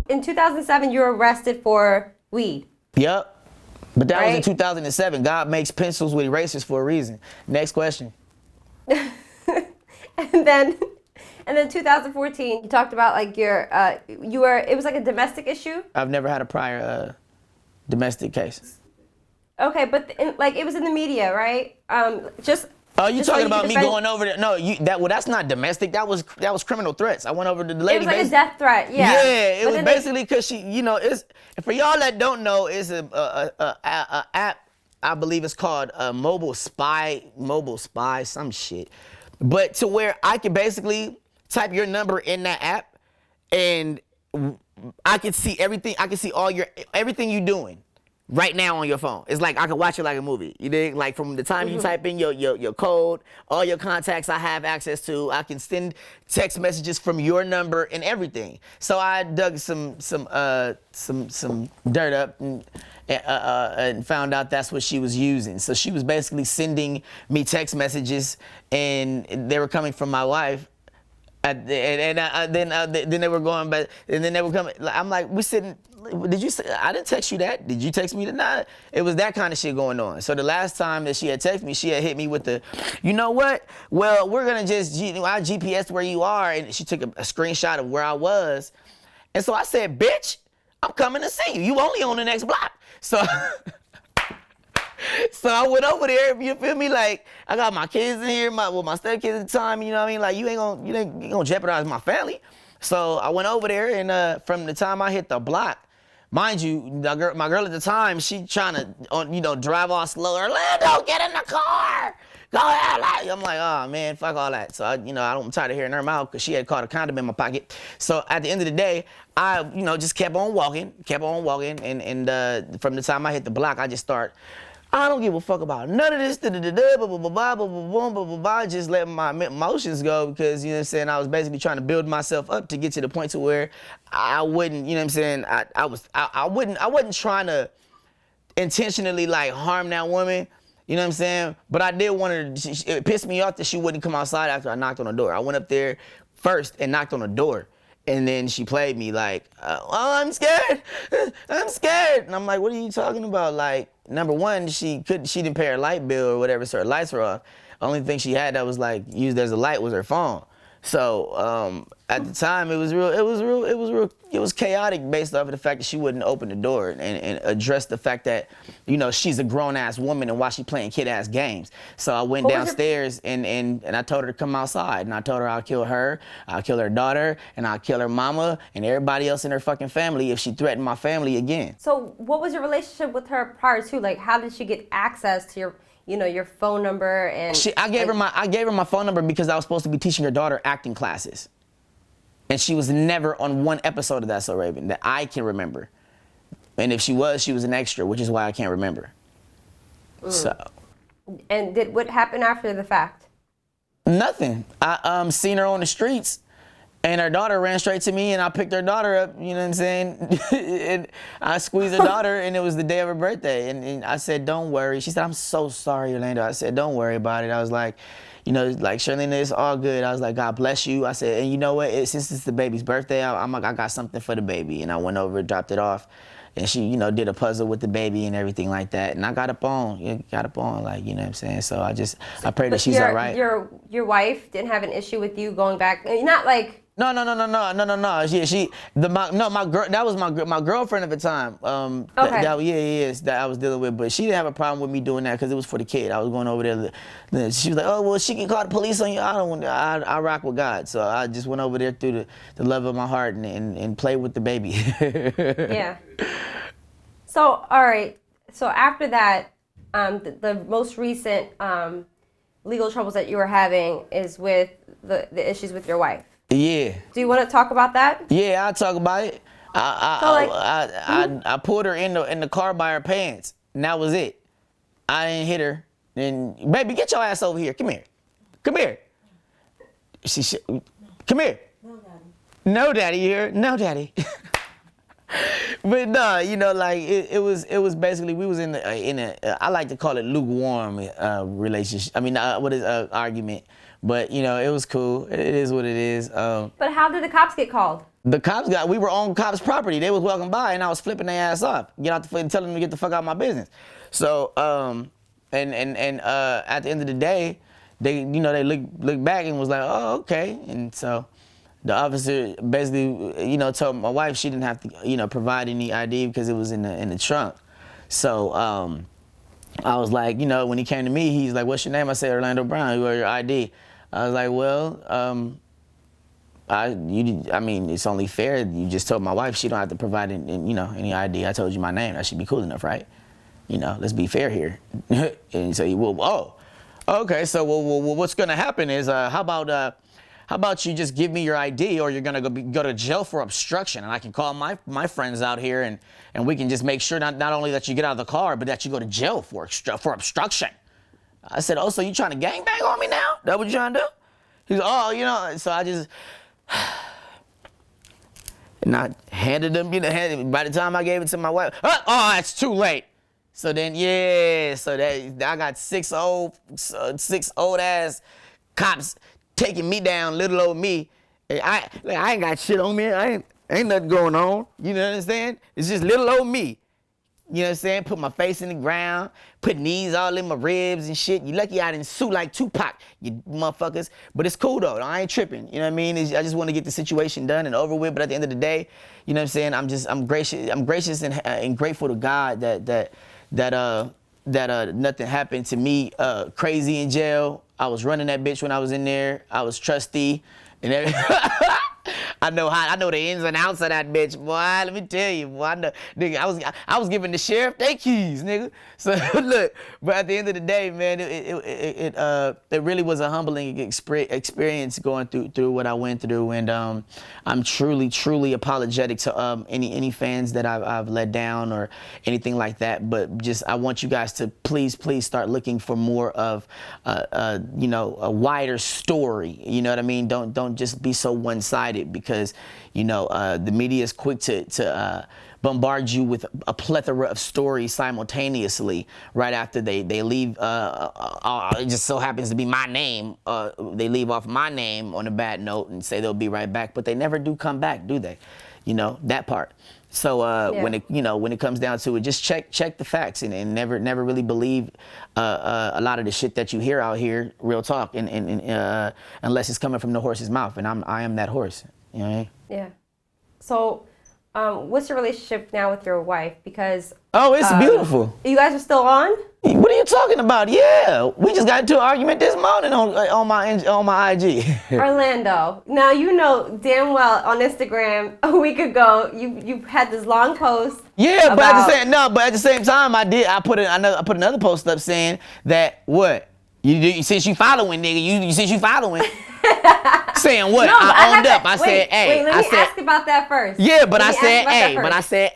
in 2007, you were arrested for weed. Yep. But that was in Right? 2007. God makes pencils with erasers for a reason. Next question. And then 2014, you talked about like it was like a domestic issue. I've never had a prior domestic case. Okay, but like it was in the media, right? Just. Oh, you just so talking you could about me defend- going over there? No, that's not domestic. That was criminal threats. I went over to the It lady. was like a death threat, yeah. Yeah, it But was then basically because she, it's for y'all that don't know, it's a app. I believe it's called mobile spy, some shit. But to where I can basically type your number in that app, and I can see everything. I can see everything you doing right now on your phone. It's like I can watch it like a movie. You dig? Like from the time you type in your code, all your contacts I have access to. I can send text messages from your number and everything. So I dug some dirt up and found out that's what she was using. So she was basically sending me text messages, and they were coming from my wife. Then they were going back, and then they were coming. I'm like, we sitting. Did you say I didn't text you that? Did you text me that? Nah. It was that kind of shit going on. So the last time that she had texted me, she had hit me with the, you know what? Well, we're gonna just I GPS where you are, and she took a screenshot of where I was, and so I said, bitch, I'm coming to see you. You only on the next block. So. So I went over there, you feel me? Like, I got my kids in here, my stepkids at the time, you know what I mean? Like, you ain't gonna jeopardize my family. So I went over there, and from the time I hit the block, mind you, my girl at the time, she trying to, drive all slow. Orlando, get in the car. Go ahead. I'm like, oh man, fuck all that. So I'm tired of hearing her mouth because she had caught a condom in my pocket. So at the end of the day, I, just kept on walking, and from the time I hit the block, I just start. I don't give a fuck about none of this, just letting my emotions go because, you know what I'm saying, I was basically trying to build myself up to get to the point to where I wouldn't, you know what I'm saying, I wasn't trying to intentionally like harm that woman, you know what I'm saying, but I did want to, it pissed me off that she wouldn't come outside after I knocked on the door. I went up there first and knocked on the door. And then she played me like, oh, I'm scared. I'm scared. And I'm like, what are you talking about? Like, number one, she didn't pay her light bill or whatever, so her lights were off. Only thing she had that was like used as a light was her phone. So at the time, it was chaotic based off of the fact that she wouldn't open the door and address the fact that, she's a grown ass woman and why she playing kid ass games. So I went downstairs and I told her to come outside, and I told her I'll kill her, I'll kill her daughter, and I'll kill her mama and everybody else in her fucking family if she threatened my family again. So what was your relationship with her prior to? Like, how did she get access to your phone number? And I gave her my phone number because I was supposed to be teaching her daughter acting classes, and she was never on one episode of That's So Raven that I can remember. And if she was an extra, which is why I can't remember. So. And what happened after the fact? Nothing. I seen her on the streets, and her daughter ran straight to me, and I picked her daughter up, you know what I'm saying? And I squeezed her daughter, and it was the day of her birthday. And I said, don't worry. She said, I'm so sorry, Orlando. I said, don't worry about it. I was like, like, Charlene, it's all good. I was like, God bless you. I said, and you know what? Since it's the baby's birthday, I'm like, I got something for the baby. And I went over, dropped it off. And she, did a puzzle with the baby and everything like that. And I got up on, like, you know what I'm saying? So I pray that she's all right. Your wife didn't have an issue with you going back, not like... No. My girl, that was my girlfriend at the time. Okay. That I was dealing with, but she didn't have a problem with me doing that because it was for the kid. I was going over there. She was like, oh, well, she can call the police on you. I rock with God. So I just went over there through the love of my heart and played with the baby. Yeah. So, all right. So after that, the most recent legal troubles that you were having is with the issues with your wife. Yeah. Do you want to talk about that? Yeah, I'll talk about it. I pulled her in the car by her pants, and that was it. I didn't hit her. Then, baby, get your ass over here. Come here. Come here. Come here. No, daddy. You hear? No, daddy. But no, like it was basically we was in a I like to call it lukewarm relationship. I mean, argument But you know, it was cool. It is what it is. But how did the cops get called? The cops we were on cops' property. They was walking by and I was flipping their ass off. Get out the tell them to get the fuck out of my business. So at the end of the day, they they looked back and was like, oh, okay. And so the officer basically told my wife she didn't have to provide any ID because it was in the trunk. So I was like, when he came to me, he's like, what's your name? I said, Orlando Brown. Who are your ID? I was like, well, I mean, it's only fair. You just told my wife she don't have to provide any ID. I told you my name. That should be cool enough, right? Let's be fair here. And so he, well, oh, okay. So what's gonna happen is, how about you just give me your ID, or you're gonna go to jail for obstruction, and I can call my friends out here, and we can just make sure not only that you get out of the car, but that you go to jail for obstruction. I said, oh, so you trying to gangbang on me now? That what you trying to do? He's, oh, so I just. And I handed them, by the time I gave it to my wife, oh, it's too late. So then, so that I got six old ass cops taking me down, little old me. I ain't got shit on me. Ain't nothing going on. You know what I'm saying? It's just little old me. You know what I'm saying? Put my face in the ground, put knees all in my ribs and shit. You lucky I didn't sue like Tupac, you motherfuckers. But it's cool though. I ain't tripping. You know what I mean? I just want to get the situation done and over with. But at the end of the day, you know what I'm saying? I'm gracious and grateful to God that nothing happened to me crazy in jail. I was running that bitch when I was in there. I was trustee and everything. I know the ins and outs of that bitch, boy. Let me tell you, boy. I know, nigga, I was giving the sheriff their keys, nigga. So look, but at the end of the day, man, it really was a humbling experience going through what I went through, and I'm truly apologetic to any fans that I've let down or anything like that. But just I want you guys to please start looking for more of a wider story. You know what I mean? Don't just be so one-sided, because the media is quick to bombard you with a plethora of stories simultaneously right after they leave. It just so happens to be my name. They leave off my name on a bad note and say they'll be right back, but they never do come back, do they? That part. So when it comes down to it, just check the facts and never really believe a lot of the shit that you hear out here, real talk, and unless it's coming from the horse's mouth, and I am that horse. You know what I mean? Yeah. So, what's your relationship now with your wife? Because it's beautiful. You guys are still on? What are you talking about? Yeah, we just got into an argument this morning on my IG. Orlando, now you know damn well on Instagram a week ago you had this long post. Yeah, but at the same time I put another post up saying that what you since you following, nigga, you since you following. Saying what? No, I owned up. I said, hey. Wait, let me ask about that first. Yeah, but I said,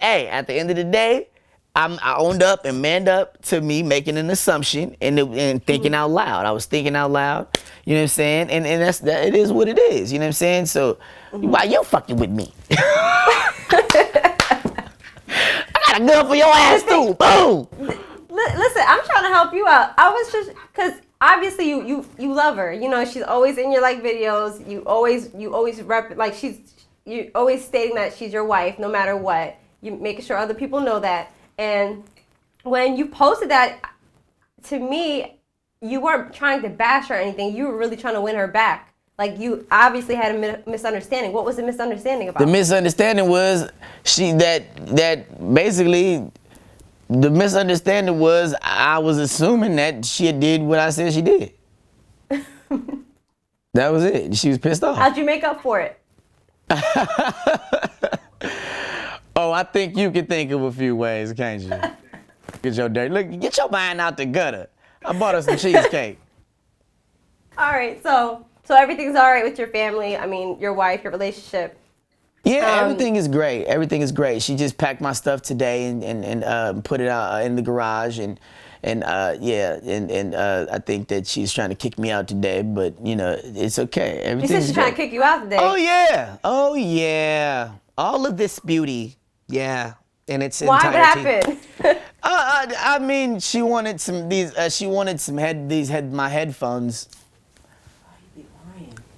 hey. At the end of the day, I owned up and manned up to me making an assumption and thinking out loud. I was thinking out loud. You know what I'm saying? And it is what it is. You know what I'm saying? So why you fucking with me? I got a gun for your ass too. Boom. Listen, I'm trying to help you out. I was just because. Obviously, you love her. She's always in your videos. You always you always stating that she's your wife, no matter what. You making sure other people know that. And when you posted that, to me, you weren't trying to bash her or anything. You were really trying to win her back. Like, you obviously had a misunderstanding. What was the misunderstanding about? The misunderstanding was that basically. The misunderstanding was I was assuming that she did what I said she did. That was it. She was pissed off. How'd you make up for it? Oh, I think you can think of a few ways, can't you? Get your mind out the gutter. I bought her some cheesecake. All right, so everything's all right with your family. I mean, your wife, your relationship. Yeah, everything is great. Everything is great. She just packed my stuff today and put it out in the garage and I think that she's trying to kick me out today, but it's okay. Everything's You said she's trying to kick you out today. Oh yeah. All of this beauty, yeah, in its entirety. Why? What happened? I mean, she wanted my headphones.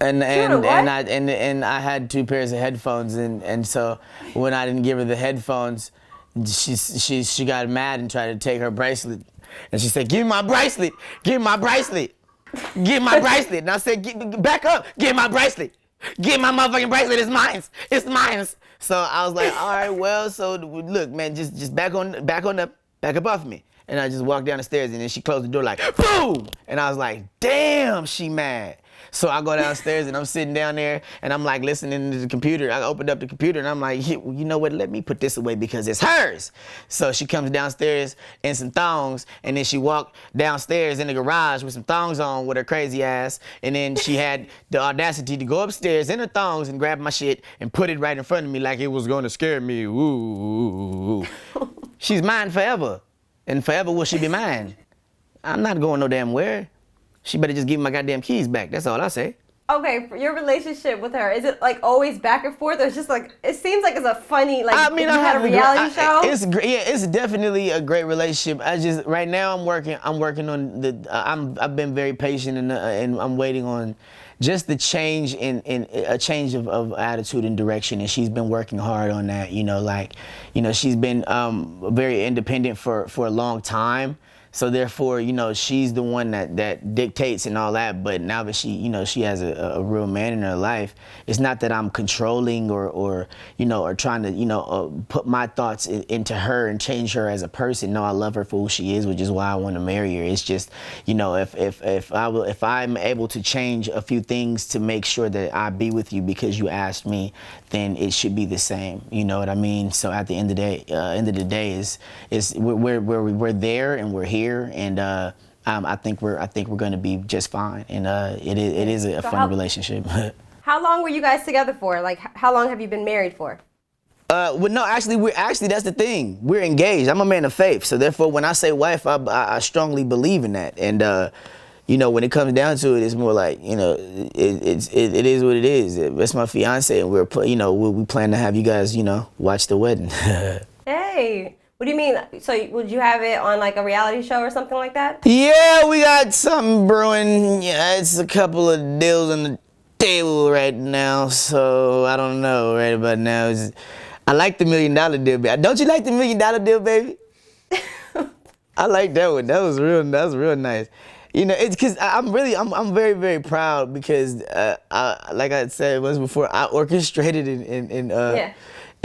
And Dude, what? I had 2 pairs of headphones, and so when I didn't give her the headphones, she got mad and tried to take her bracelet, and she said, "Give me my bracelet, give me my bracelet, give me my bracelet." And I said, "Back up, give me my bracelet, give my motherfucking bracelet. It's mine, it's mine." So I was like, "All right, well, so look, man, just back up off me." And I just walked down the stairs, and then she closed the door like, boom! And I was like, damn, she mad. So I go downstairs, and I'm sitting down there, and I'm like listening to the computer. I opened up the computer, and I'm like, you know what, let me put this away because it's hers. So she comes downstairs in some thongs, and then she walked downstairs in the garage with some thongs on with her crazy ass, and then she had the audacity to go upstairs in her thongs and grab my shit and put it right in front of me like it was gonna scare me. Ooh. She's mine forever. And forever will she be mine. I'm not going no damn where. She better just give me my goddamn keys back. That's all I say. Okay, for your relationship with her, is it like always back and forth, or it's just like it seems like it's a funny like I mean, you had a reality show? It's great. Yeah, it's definitely a great relationship. I just right now I'm working on the. I've been very patient and I'm waiting on just the change in a change of attitude and direction, and she's been working hard on that. She's been very independent for a long time. So therefore, she's the one that dictates and all that. But now that she has a real man in her life, it's not that I'm controlling or trying to, put my thoughts into her and change her as a person. No, I love her for who she is, which is why I want to marry her. It's just, if I'm able to change a few things to make sure that I be with you because you asked me, then it should be the same. You know what I mean? So at the end of the day, is we're there and we're here. And I think we're going to be just fine, and it is a fun relationship. How long were you guys together for? Like, how long have you been married for? Well, no, actually, that's the thing. We're engaged. I'm a man of faith, so therefore, when I say wife, I strongly believe in that. And when it comes down to it, it's more like it is what it is. That's my fiance, and we plan to have you guys watch the wedding. Hey. What do you mean? So would you have it on like a reality show or something like that? Yeah, we got something brewing. Yeah, it's a couple of deals on the table right now, so I don't know right about now. I like the $1 million deal, baby. Don't you like the $1 million deal, baby? I like that one. That was real nice. It's because I'm very, very proud because like I said once before, I orchestrated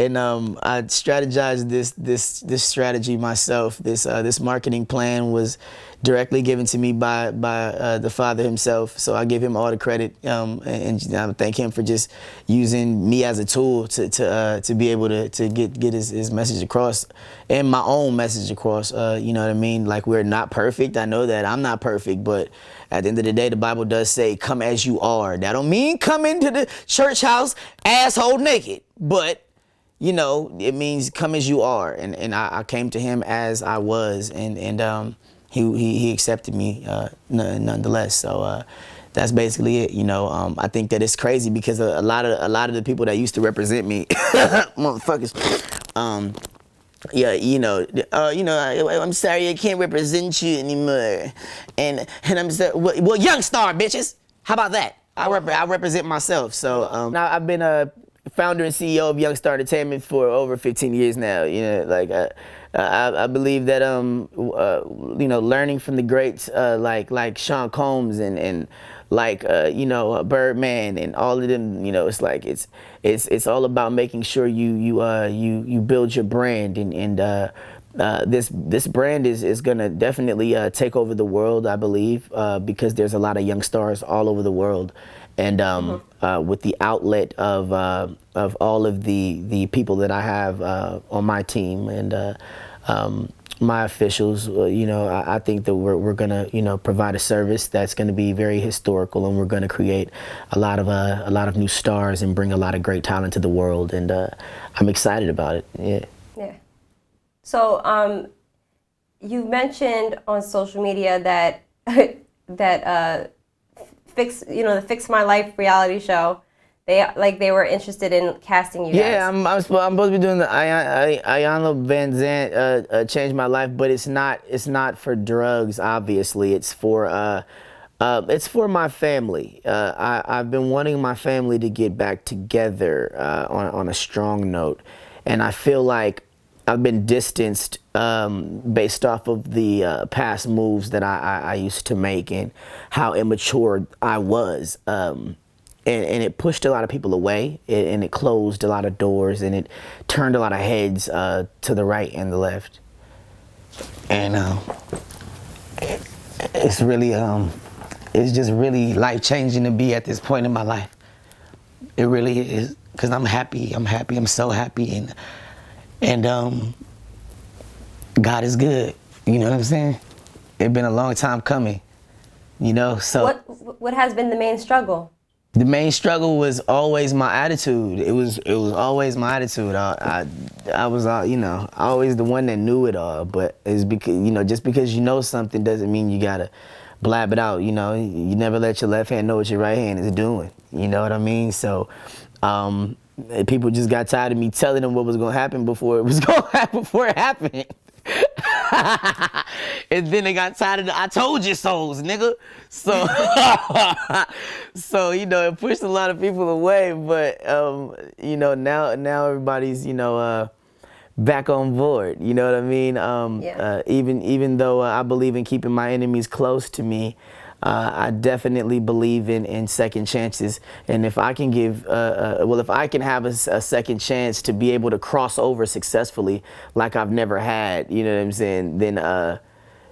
and I strategized this strategy myself. This marketing plan was directly given to me by the Father himself. So I give him all the credit, and I thank him for just using me as a tool to be able to get his message across and my own message across. You know what I mean? Like, we're not perfect. I know that I'm not perfect, but at the end of the day, the Bible does say, "Come as you are." That don't mean come into the church house asshole naked, but it means come as you are, and I came to him as I was, and he accepted me nonetheless. So that's basically it. I think that it's crazy because a lot of the people that used to represent me, motherfuckers, I'm sorry I can't represent you anymore, and I'm sorry, well, young star bitches, how about that? I represent myself. So now I've been a founder and CEO of Young Star Entertainment for over 15 years now. I believe that learning from the greats like Sean Combs and Birdman and all of them, it's like it's all about making sure you build your brand, and this brand is gonna definitely take over the world, I believe, because there's a lot of young stars all over the world. And with the outlet of all of the people that I have on my team and my officials, I think that we're gonna provide a service that's gonna be very historical, and we're gonna create a lot of new stars and bring a lot of great talent to the world. And I'm excited about it. Yeah. Yeah. So you mentioned on social media that the Fix My Life reality show, they were interested in casting you guys. Yeah, I'm supposed to be doing the Ayana Van Zant Change My Life, but it's not for drugs, obviously. It's for It's for my family. I've been wanting my family to get back together on a strong note, and I feel like I've been distanced based off of the past moves that I used to make and how immature I was. And it pushed a lot of people away, and it closed a lot of doors, and it turned a lot of heads to the right and the left. And it's really it's just really life-changing to be at this point in my life. It really is, because I'm happy. I'm so happy, and God is good. You know what I'm saying? It's been a long time coming, you know. So what has been the main struggle? the main struggle was always my attitude. It was always my attitude. I was you know, always the one that knew it all. But it's because, you know, just because you know something doesn't mean you gotta blab it out. You know, you never let your left hand know what your right hand is doing. You know what I mean? So people just got tired of me telling them what was gonna happen before it was gonna happen, before it happened. And then they got tired of the "I told you so's, nigga." So, so you know, it pushed a lot of people away. But you know, now everybody's, you know, back on board. You know what I mean? Even though I believe in keeping my enemies close to me, I definitely believe in second chances. And if I can give, if I can have a second chance to be able to cross over successfully, like I've never had, you know what I'm saying?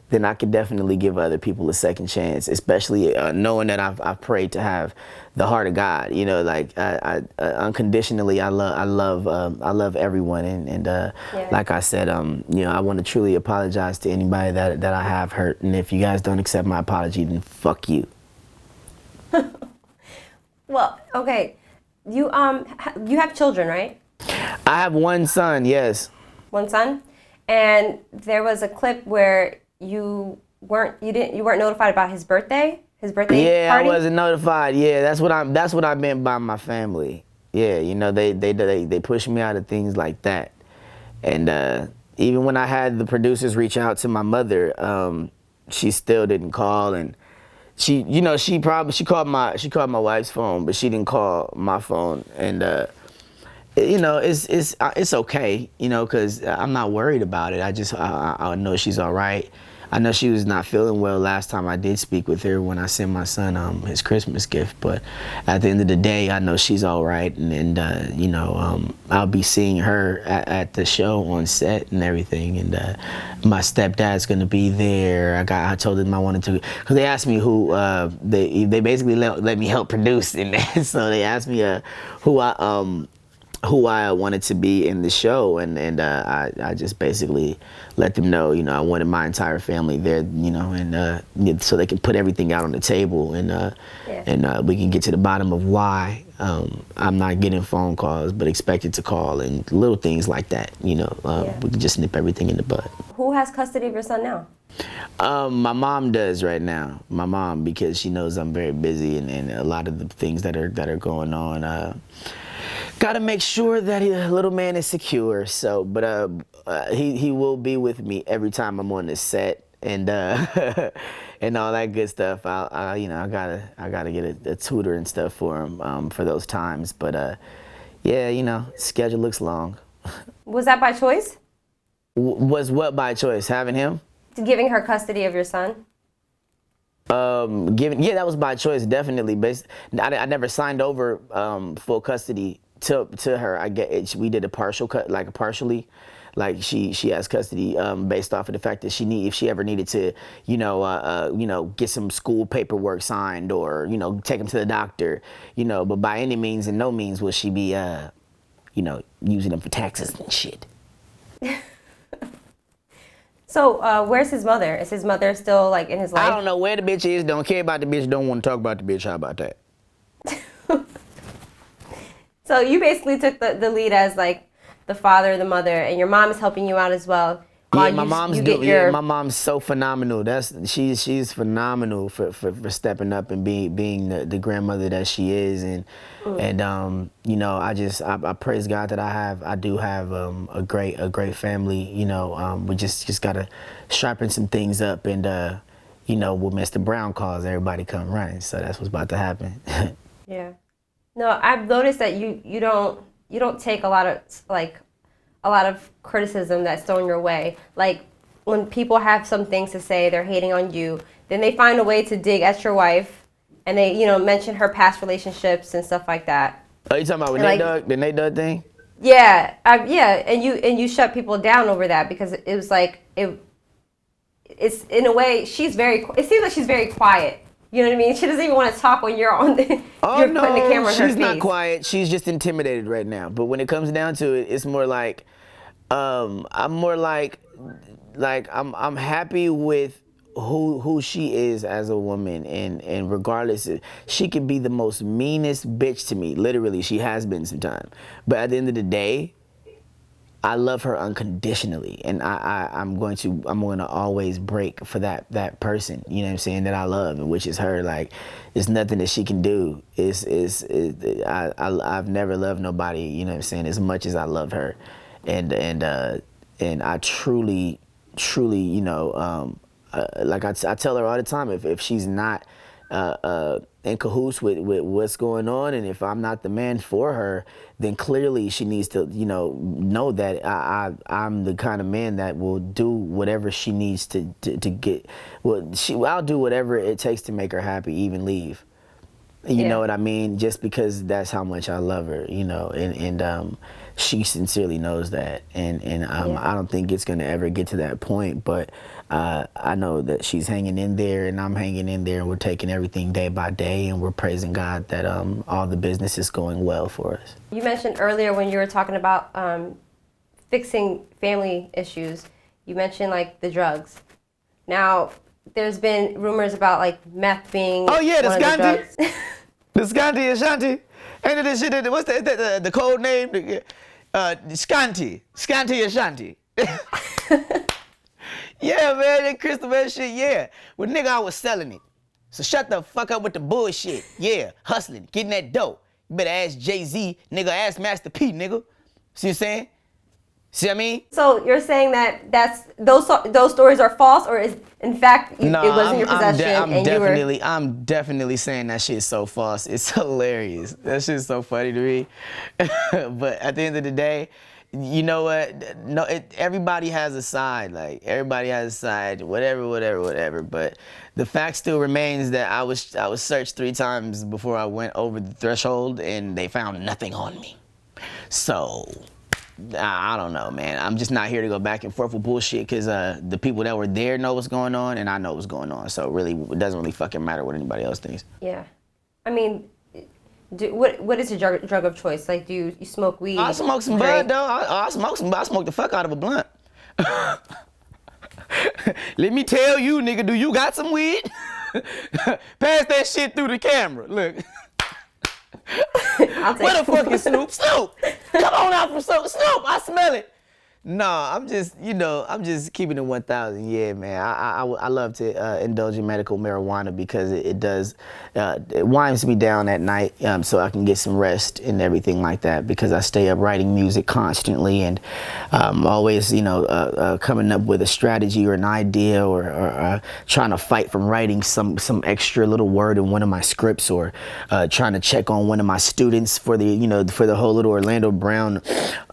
Then I could definitely give other people a second chance, especially knowing that I've prayed to have the heart of God. You know, like I unconditionally, I love everyone, and like I said, you know, I want to truly apologize to anybody that I have hurt, and if you guys don't accept my apology, then fuck you. Well, okay, you have children, right? I have one son, yes. One son, and there was a clip where you weren't notified about his birthday party? Yeah, I wasn't notified. Yeah, that's what I meant by my family. Yeah, you know, they push me out of things like that. And even when I had the producers reach out to my mother, she still didn't call, and she called my wife's phone, but she didn't call my phone. And you know, it's okay, you know, because I'm not worried about it. I know she's all right. I know she was not feeling well last time I did speak with her when I sent my son his Christmas gift. But at the end of the day, I know she's all right, and you know, I'll be seeing her at the show on set and everything. And my stepdad's gonna be there. I told them I wanted to, because they asked me who they basically let me help produce, and so they asked me who I wanted to be in the show, and I just basically let them know, you know, I wanted my entire family there, you know, and so they can put everything out on the table, and we can get to the bottom of why I'm not getting phone calls, but expected to call, and little things like that, you know. We can just nip everything in the bud. Who has custody of your son now? My mom does right now. My mom, because she knows I'm very busy, and a lot of the things that are going on. Gotta make sure that the little man is secure. So, but he will be with me every time I'm on the set, and and all that good stuff. You know, I gotta get a tutor and stuff for him for those times. But yeah, you know, schedule looks long. Was that by choice? Was what by choice? Having him? Giving her custody of your son? Yeah, that was by choice, definitely. I never signed over full custody to her. We did a partial cut, like partially, like she has custody based off of the fact that if she ever needed to, you know, get some school paperwork signed, or, you know, take him to the doctor, you know. But by any means and no means will she be, you know, using them for taxes and shit. So, where's his mother? Is his mother still, like, in his life? I don't know where the bitch is. Don't care about the bitch. Don't want to talk about the bitch. How about that? So you basically took the lead as, like, the father, the mother, and your mom is helping you out as well. Yeah, my mom's so phenomenal. She's phenomenal for stepping up and being the grandmother that she is, and you know, I praise God that I do have a great family. You know, we just gotta sharpen some things up, and you know, when Mr. Brown calls, everybody come running. So that's what's about to happen. Yeah. No, I've noticed that you don't take a lot of criticism that's thrown your way. Like when people have some things to say, they're hating on you, then they find a way to dig at your wife, and they mention her past relationships and stuff like that. Oh, you talking about with And, Nate like, Dogg, the Nate Dogg thing? Yeah, and you shut people down over that because it was like it's in a way it seems like she's very quiet. You know what I mean? She doesn't even want to talk when you're on the Oh, you're no, putting the camera in her she's not face. quiet. She's just intimidated right now. But when it comes down to it, it's more like, I'm more like I'm happy with who she is as a woman, and regardless, she could be the most meanest bitch to me. Literally, she has been sometime. But at the end of the day, I love her unconditionally, and I'm going to always break for that person, you know what I'm saying, that I love, which is her. Like, there's nothing that she can do. I've never loved nobody, you know what I'm saying, as much as I love her, and I truly, you know, like I tell her all the time, if she's not in cahoots with what's going on, and if I'm not the man for her, then clearly she needs to, you know that I'm the kind of man that will do whatever she needs to get. Well, I'll do whatever it takes to make her happy, even leave. You know what I mean? Just because that's how much I love her, you know, and she sincerely knows that, and I don't think it's gonna ever get to that point, but I know that she's hanging in there, and I'm hanging in there, and we're taking everything day by day, and we're praising God that all the business is going well for us. You mentioned earlier when you were talking about fixing family issues, you mentioned like the drugs. Now, there's been rumors about like meth being the one of the Scanty, drugs. the Scanty Ashanti, ain't it this shit? What's the code name? Scanty Ashanti. Yeah, man, that crystal meth shit. Yeah, well, nigga, I was selling it. So shut the fuck up with the bullshit. Yeah, hustling, getting that dope. You better ask Jay-Z, nigga. Ask Master P, nigga. See what I'm saying? See what I mean? So you're saying that those stories are false, or is in fact it was in your possession I'm definitely saying that shit's so false. It's hilarious. That shit's so funny to me. But at the end of the day, you know what? No, everybody has a side. Like, everybody has a side. Whatever. But the fact still remains that I was searched 3 times before I went over the threshold, and they found nothing on me. So I don't know, man. I'm just not here to go back and forth with bullshit, because the people that were there know what's going on, and I know what's going on. So really, it doesn't really fucking matter what anybody else thinks. Yeah, I mean, what is your drug of choice? Like, do you smoke weed? I smoke some bud, though. I smoke some. I smoke the fuck out of a blunt. Let me tell you, nigga, do you got some weed? Pass that shit through the camera. Look. Where the fuck is Snoop? Snoop! Come on out from Snoop! I smell it! No, I'm just keeping it 1,000. Yeah, man. I love to indulge in medical marijuana because it does, it winds me down at night, so I can get some rest and everything like that, because I stay up writing music constantly, and always, coming up with a strategy or an idea, or trying to fight from writing some extra little word in one of my scripts, or trying to check on one of my students for the whole little Orlando Brown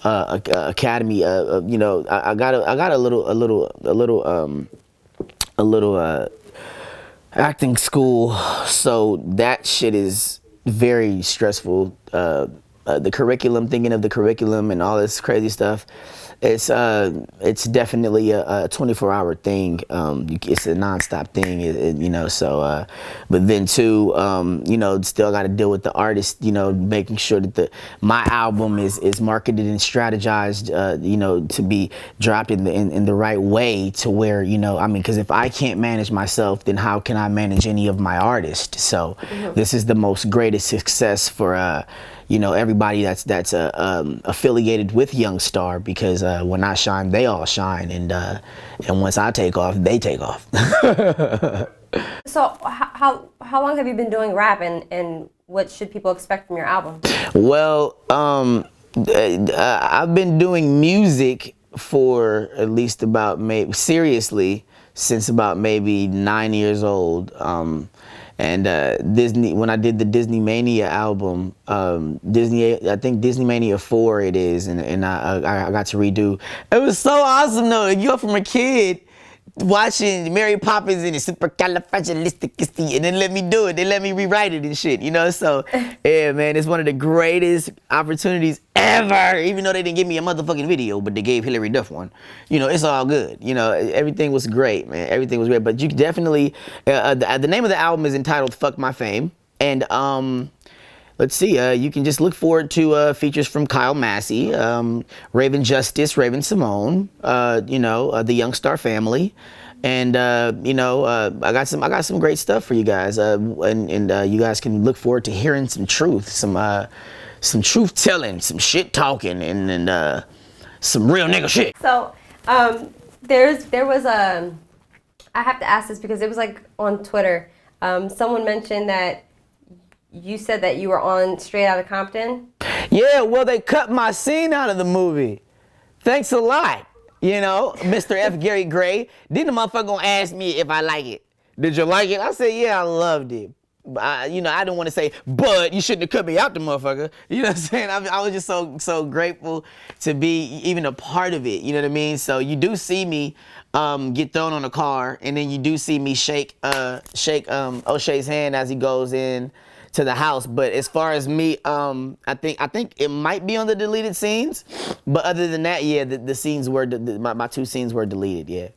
Academy. I got a little acting school, so that shit is very stressful. The curriculum, thinking of the curriculum and all this crazy stuff, it's definitely a 24-hour thing. It's a nonstop thing, so but then too, still got to deal with the artist, making sure that my album is marketed and strategized, to be dropped in the right way, to where, because if I can't manage myself, then how can I manage any of my artists? So this is the most greatest success for everybody that's affiliated with Young Star, because when I shine, they all shine, and once I take off, they take off. So how long have you been doing rap, and what should people expect from your album? Well, I've been doing music for at least about seriously since about maybe 9 years old. And Disney, when I did the Disney Mania album, I think Disney Mania 4 it is, and I got to redo. It was so awesome though. You go from a kid watching Mary Poppins and the supercalifragilisticexpialidocious, and then let me do it. They let me rewrite it and shit, you know? So, yeah, man, it's one of the greatest opportunities ever, even though they didn't give me a motherfucking video, but they gave Hillary Duff one. You know, it's all good. You know, everything was great, man. Everything was great. But you definitely, the name of the album is entitled Fuck My Fame. And, let's see, you can just look forward to features from Kyle Massey, Raven Justice, Raven Simone, the Young Star family, and I got some great stuff for you guys, and you guys can look forward to hearing some truth, some truth telling, some shit talking, and some real nigga shit. So there was I have to ask this because it was like on Twitter, someone mentioned that you said that you were on Straight Outta Compton? Yeah, well, they cut my scene out of the movie. Thanks a lot. You know, Mr. F. Gary Gray. Then the motherfucker gonna ask me if I like it. Did you like it? I said, yeah, I loved it. I didn't want to say, but you shouldn't have cut me out the motherfucker. You know what I'm saying? I was just so grateful to be even a part of it. You know what I mean? So you do see me get thrown on a car, and then you do see me shake O'Shea's hand as he goes in to the house. But as far as me, I think it might be on the deleted scenes. But other than that, yeah, the scenes were my 2 scenes were deleted. Yeah.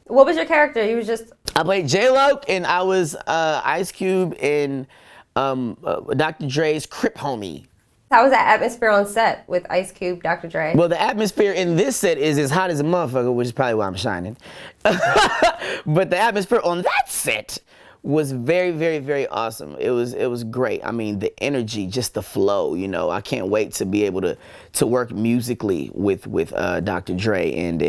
What was your character? You was just... I played J-Lo, and I was Ice Cube in Dr. Dre's Crip homie. How was that atmosphere on set with Ice Cube, Dr. Dre? Well, the atmosphere in this set is as hot as a motherfucker, which is probably why I'm shining. But the atmosphere on that set was very, very, very awesome. It was great. I mean, the energy, just the flow, you know. I can't wait to be able to work musically with Dr. Dre and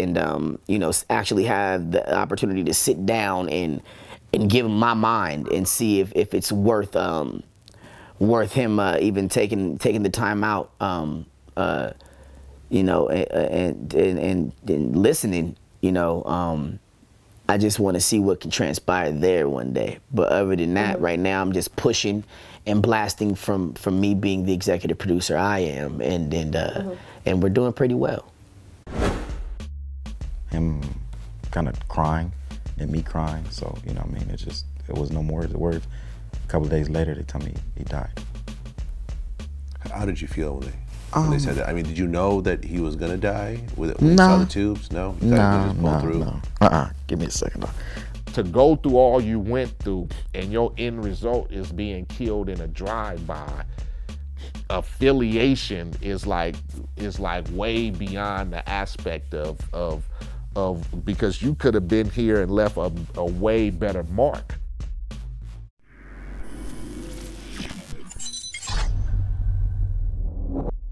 actually have the opportunity to sit down and give him my mind and see if it's worth him even taking the time out, and listening, you know. I just want to see what can transpire there one day. But other than that, right now I'm just pushing and blasting from me being the executive producer I am, and we're doing pretty well. Him kind of crying and me crying, so you know what I mean, it was no more words. A couple of days later they tell me he died. How did you feel when they said that? I mean, did you know that he was gonna die when you saw the tubes? No? You thought he could just pull through? Give me a second. To go through all you went through and your end result is being killed in a drive-by, affiliation is like way beyond the aspect of because you could have been here and left a way better mark.